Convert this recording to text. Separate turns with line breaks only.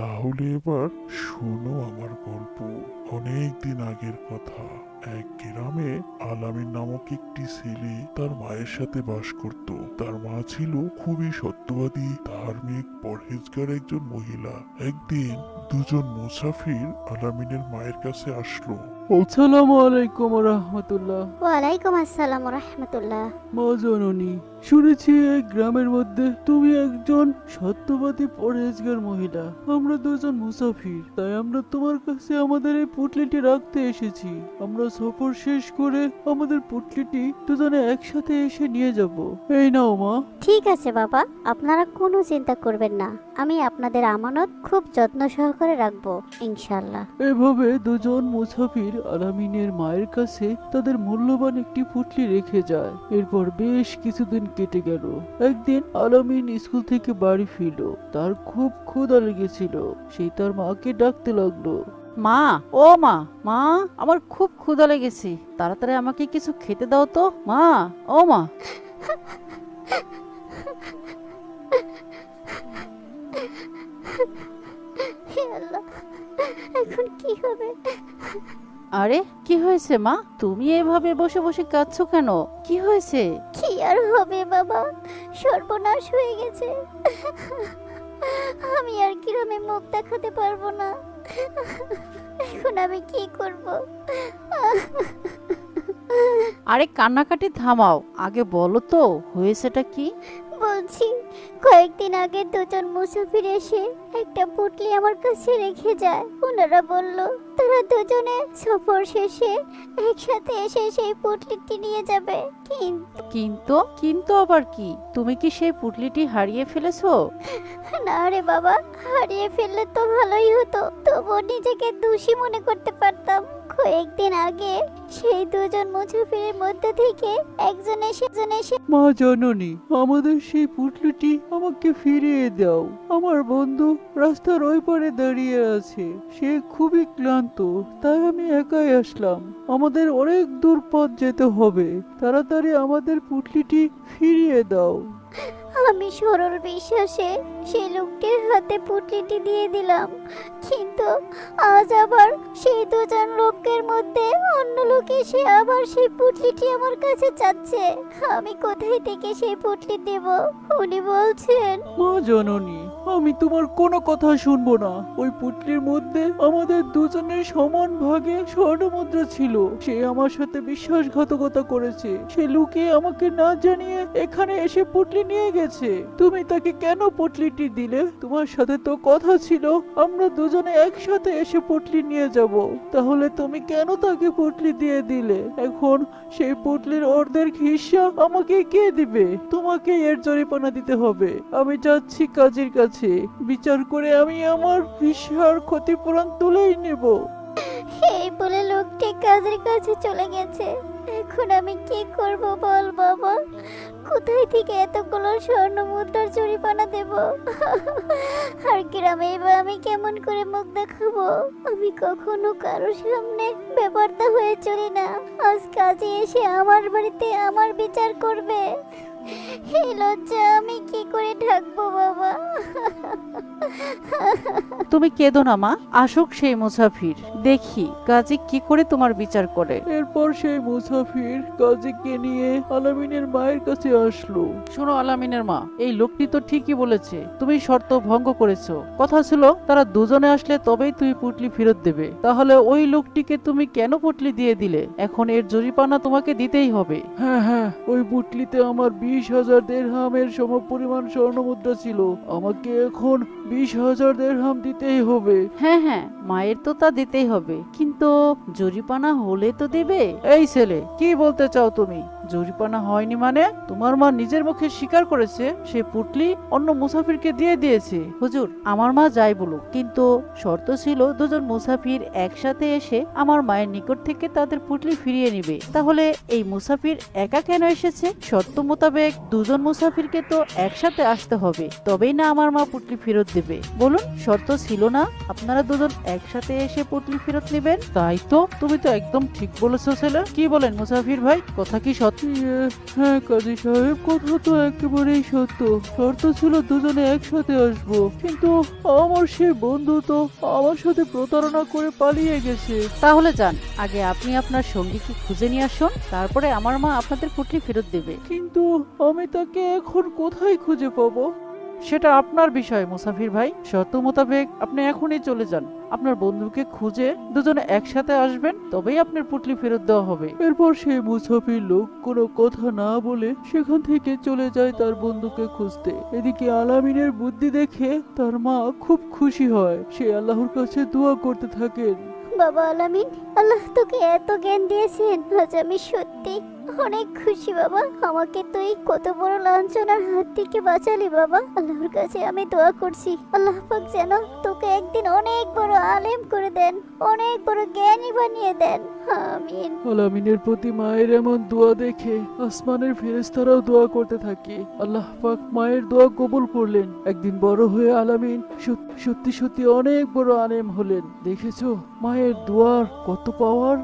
তাহলে এবার শোনো আমার গল্প। অনেক দিন আগের কথা। এক গ্রামে আলামিন নামক একটি ছেলে তার মায়ের সাথে বাস করত। তার মা ছিল খুবই সত্যবাদী, ধার্মিক, পরহেজগার একজন মহিলা। একদিন দুজন মুসাফির আলামিনের মায়ের কাছে আসলো।
আসসালামু আলাইকুম রহমতুল্লাহ।
ওয়ালাইকুম আসসালাম রহমতুল্লাহ।
মা জননী, শুনেছি এই গ্রামের মধ্যে তুমি একজন সত্যবাদী পরহেজগার মহিলা। আমরা দুজন মুসাফির, তাই আমরা তোমার কাছে আমাদের এই পুটলিটি রাখতে এসেছি। আমরা সফর শেষ করে আমাদের পুটলিটি দুজনে একসাথে এসে নিয়ে যাব। এই নাও মা।
ঠিক আছে বাবা, আপনারা কোনো চিন্তা করবেন না। আমি আপনাদের আমানত খুব যত্ন সহকারে রাখবো ইনশাআল্লাহ।
এভাবে দুজন মুসাফির আলামিনের মায়ের কাছে তাদের মূল্যবান একটি পুটলি রেখে যায়। এরপর বেশ কিছুদিন কেটে গেল। একদিন আলামিন স্কুল থেকে বাড়ি ফিরল। তার খুব ক্ষুধা লেগেছিল। সে তার মাকে ডাকতে লাগলো।
মা, ও মা, মা, আমার খুব ক্ষুধা লেগেছে, তাড়াতাড়ি আমাকে কিছু খেতে দাও তো। মা, ও মা।
হে আল্লাহ, এখন কি হবে?
আরে কি হয়েছে মা? তুমি এভাবে বসে বসে কাঁদছো কেন? কি হয়েছে?
কি আর হবে বাবা, সর্বনাশ হয়ে গেছে। আমি আর গ্রামে মুখ দেখাতে পারবো না। এখন আমি কি করব?
আরে কান্নাকাটি থামাও, আগে বলো তো হয়েছেটা কি?
বলছি, কয়েকদিন আগে দুজন মুসাফির এসে একটা পুটলি আমার কাছে রেখে যায়। ওনারা বলল তারা দুজনে সফর শেষে একসাথে এসে সেই পুটলিটি নিয়ে যাবে। কিন্তু
কিন্তু কিন্তু আবার কি? তুমি কি সেই পুটলিটি হারিয়ে ফেলেছো?
না রে বাবা, হারিয়ে ফেললে তো ভালোই হতো, তবুও নিজেকে দোষী মনে করতে পারতাম। কয়েকদিন আগে সেই দুজন মুসাফিরের মধ্যে থেকে একজন এসে
মা জননী, আমাদের সেই পুটলিটি আমাকে ফিরিয়ে দাও। আমার বন্ধু রাস্তার ওই পারে দাঁড়িয়ে আছে। সে খুবই ক্লান্ত, তাই আমি একাই আসলাম। আমাদের অনেক দূর পথ যেতে হবে। তাড়াতাড়ি আমাদের পুটলিটি ফিরিয়ে দাও।
আমি সরল বিশ্বাসে সেই লোকটির হাতে পুটলিটি দিয়ে দিলাম, কিন্তু আজ আবার সেই দুজন লোকের মধ্যে অন্য লোক এসে আবার সেই পুটলিটি আমার কাছে চাচ্ছে। আমি কোথায় থেকে সেই পুটলি দেব? উনি বলছেন
মা জননী, আমি তোমার কোনো কথা শুনবো না। ওই পুটলির মধ্যে আমাদের দুজনের সমান ভাগে স্বর্ণমুদ্রা ছিল। সে আমার সাথে বিশ্বাসঘাতকতা করেছে। সে লুকিয়ে আমাকে না জানিয়ে এখানে এসে পুটলি নিয়ে গেছে। তুমি তাকে কেন পুটলিটি দিলে? তোমার সাথে তো কথা ছিল আমরা দুজনে একসাথে এসে পুটলি নিয়ে যাব। তাহলে তুমি কেন তাকে পুটলি দিয়ে দিলে? এখন সেই পুটলির অর্ধেক হিস্সা আমাকে কে দিবে? তোমাকে এর জরিমানা দিতে হবে। আমি যাচ্ছি কাজীর কাছে। বিচার করে আমি আমার হিস্সার ক্ষতিপূরণ তুলেই নেব।
এই বলে লোকটি কাজের কাছে চলে গেছে। এখন আমি কি করব বল বাবা? কোথায় থেকে এতগুলো স্বর্ণ মুদ্রার জরিমানা দেব? আর গ্রামে বা আমি কেমন করে মুখ দেখাবো? আমি কখনো কারোর সামনে বেপরদা হয়ে চলি না। আজ কাজে এসে আমার বাড়িতে আমার বিচার করবে। এই লজ্জা আমি কি করে ঢাকবো বাবা?
তুমি কেঁদো না মা, আসুক সেই মুসাফির, দেখি কাজী কি করে তোমার বিচার করে।
এরপর সেই মুসাফির কাজীকে নিয়ে আলামিনের মায়ের কাছে আসলো।
শোনো আলামিনের মা, এই লোকটি তো ঠিকই বলেছে, তুমি শর্ত ভঙ্গ করেছো। কথা ছিল তারা দুজনে আসলে তবেই তুমি পুটলি ফেরত দেবে। তাহলে ওই লোকটিকে তুমি কেন পুটলি দিয়ে দিলে? এখন এর জরিমানা তোমাকে দিতেই হবে।
হ্যাঁ হ্যাঁ, ওই পুটলিতে আমার 20,000 দিরহামের সমপরিমাণ স্বর্ণমুদ্রা ছিল। আমাকে এখন 20,000 দিরহাম দিতেই হবে।
হ্যাঁ হ্যাঁ, মায়ের তো তা দিতেই হবে, কিন্তু জরিমানা হলে তো দেবে। এই ছেলে, কি বলতে চাও তুমি? জরিমানা হয়নি মানে? তোমার মা নিজের মুখে স্বীকার করেছে সে পুটলি অন্য মুসাফিরকে দিয়ে দিয়েছে। হুজুর, আমার মা যাই বলুক, কিন্তু শর্ত ছিল দুজন মুসাফির একসাথে এসে আমার মায়ের নিকট থেকে তাদের পুটলি ফিরিয়ে নেবে। তাহলে এই মুসাফির একা কেন এসেছে? শর্ত মোতাবেক দুজন মুসাফিরকে তো একসাথে আসতে হবে, তবেই না আমার মা পুটলি ফেরত দেবে। দেবে। বলুন, শর্ত ছিল না আপনারা দুজন একসাথে এসে পুটলি ফেরত নেবেন? তাই তো, তুমি তো একদম ঠিক বলেছো ছেলে। কি বলেন মুসাফির ভাই, কথা কি সত্যি?
হ্যাঁ কাজী সাহেব, কথা তো একেবারেই সত্য। শর্ত ছিল দুজনে একসাথে আসবো, কিন্তু আমার সেই বন্ধু তো আমার সাথে প্রতারণা করে পালিয়ে গেছে।
তাহলে যান, আগে আপনি আপনার সঙ্গীকে খুঁজে নিয়ে আসুন, তারপরে আমার মা আপনাদের পুটলি ফেরত দেবে।
কিন্তু আমি তাকে এখন কোথায় খুঁজে পাবো?
সেটা আপনার বিষয় মুসাফির ভাই। শর্ত মোতাবেক আপনি এখনই চলে যান, আপনার বন্ধুকে খুঁজে দুজনে একসাথে আসবেন, তবেই আপনার পুটলি ফেরত দেওয়া হবে।
এরপর সেই মুসাফির লোক কোনো কথা না বলে সেখান থেকে চলে যায় তার বন্ধুকে খুঁজতে। এদিকে আলামিনের বুদ্ধি দেখে তার মা খুব খুশি হয়। সে আল্লাহর কাছে দোয়া করতে থাকেন।
বাবা আলামিন, আল্লাহ তোকে এত জ্ঞান দিয়েছেন, আজ আমি সত্যি অনেক খুশি বাবা। আমাকে তুই কত বড় লাঞ্ছনার হাত থেকে বাঁচালি বাবা। আল্লাহর কাছে আমি দোয়া করছি, আল্লাহ পাক যেন তোকে একদিন অনেক বড় আলেম করে দেন, অনেক বড় জ্ঞানী বানিয়ে দেন। আমিন।
আলামিনের প্রতি মায়ের এমন দোয়া দেখে আসমানের ফেরেশতারাও দোয়া করতে থাকে। আল্লাহ পাক মায়ের দোয়া কবুল করলেন। একদিন বড় হয়ে আলামিন সত্যি সত্যি অনেক বড় আলেম হলেন। দেখেছো মায়ের দোয়ার কত পাওয়ার।